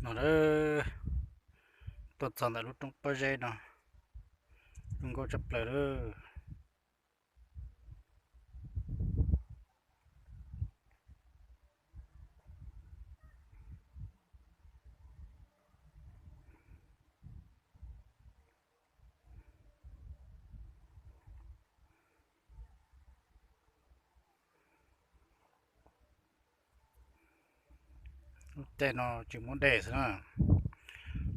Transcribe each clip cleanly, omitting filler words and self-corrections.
nó đó tuột sản tại lúc trong project nó đừng có chấp lời đó lúc chạy nó chỉ muốn để thôi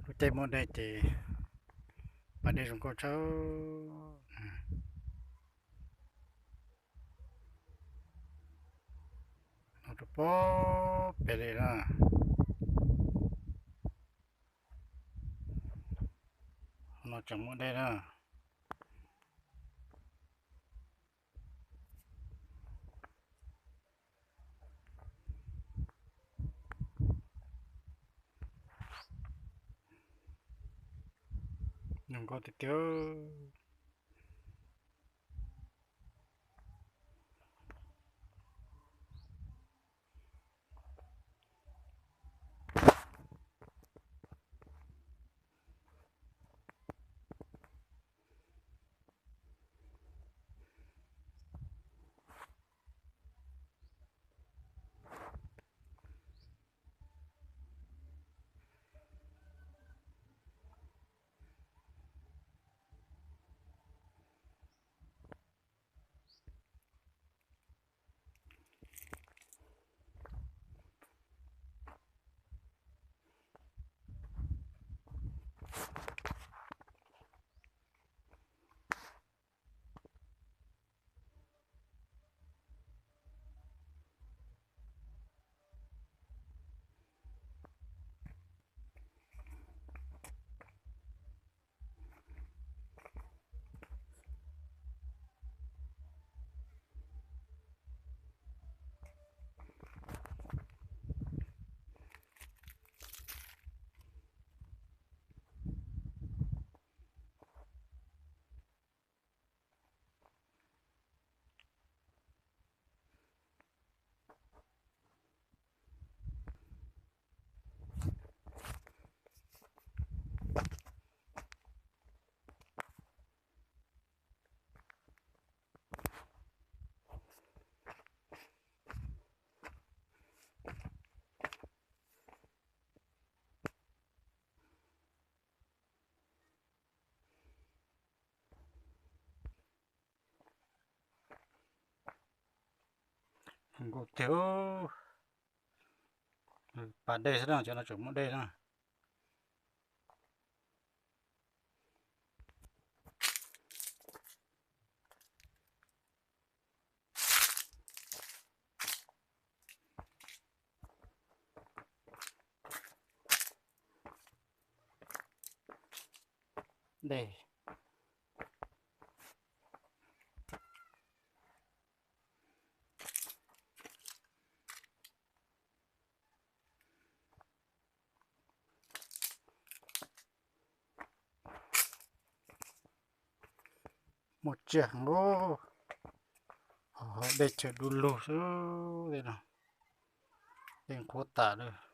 lúc chạy muốn để thì bạn đi dùng cô cháu nó được bó bể đi đó nó chẳng muốn đây đó đừng có thì tiêu đừng có tiêu bạn đây thế nào cho nó chẳng muốn đây đó đây một chàng ô đây chờ đun lô số đây nào đây cố tả được